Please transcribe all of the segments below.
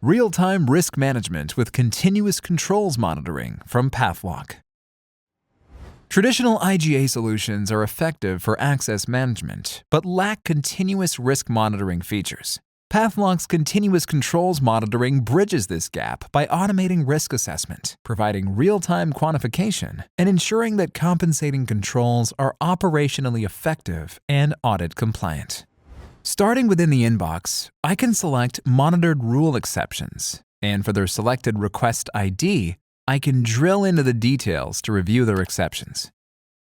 Real-time risk management with continuous controls monitoring from Pathlock. Traditional IGA solutions are effective for access management, but lack continuous risk monitoring features. Pathlock's continuous controls monitoring bridges this gap by automating risk assessment, providing real-time quantification, and ensuring that compensating controls are operationally effective and audit compliant. Starting within the inbox, I can select Monitored Rule Exceptions, and for their selected request ID, I can drill into the details to review their exceptions.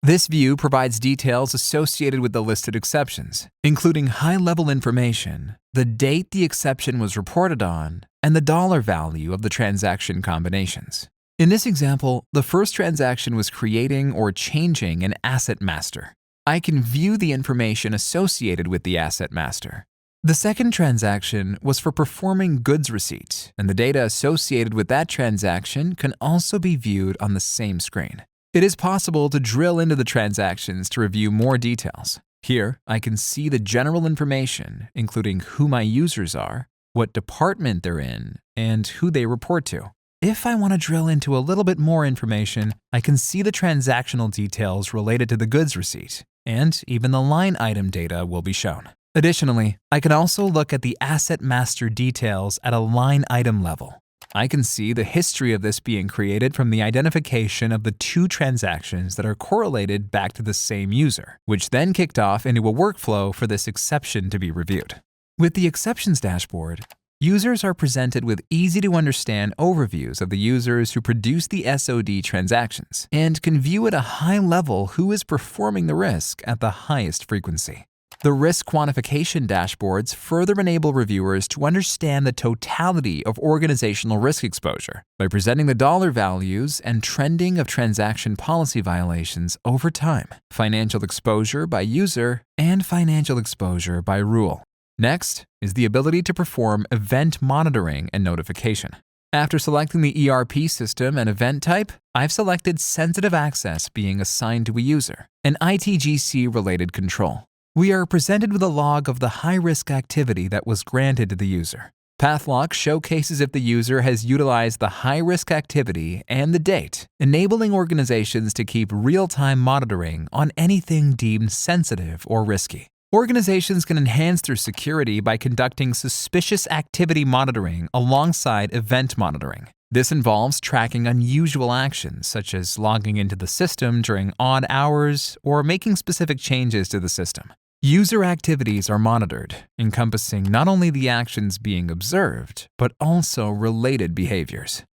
This view provides details associated with the listed exceptions, including high-level information, the date the exception was reported on, and the dollar value of the transaction combinations. In this example, the first transaction was creating or changing an asset master. I can view the information associated with the asset master. The second transaction was for performing goods receipt, and the data associated with that transaction can also be viewed on the same screen. It is possible to drill into the transactions to review more details. Here, I can see the general information, including who my users are, what department they're in, and who they report to. If I want to drill into a little bit more information, I can see the transactional details related to the goods receipt, and even the line item data will be shown. Additionally, I can also look at the asset master details at a line item level. I can see the history of this being created from the identification of the two transactions that are correlated back to the same user, which then kicked off into a workflow for this exception to be reviewed. With the exceptions dashboard, users are presented with easy-to-understand overviews of the users who produce the SOD transactions and can view at a high level who is performing the risk at the highest frequency. The risk quantification dashboards further enable reviewers to understand the totality of organizational risk exposure by presenting the dollar values and trending of transaction policy violations over time, financial exposure by user, and financial exposure by rule. Next is the ability to perform event monitoring and notification. After selecting the ERP system and event type, I've selected sensitive access being assigned to a user, an ITGC-related control. We are presented with a log of the high-risk activity that was granted to the user. Pathlock showcases if the user has utilized the high-risk activity and the date, enabling organizations to keep real-time monitoring on anything deemed sensitive or risky. Organizations can enhance their security by conducting suspicious activity monitoring alongside event monitoring. This involves tracking unusual actions such as logging into the system during odd hours or making specific changes to the system. User activities are monitored, encompassing not only the actions being observed, but also related behaviors.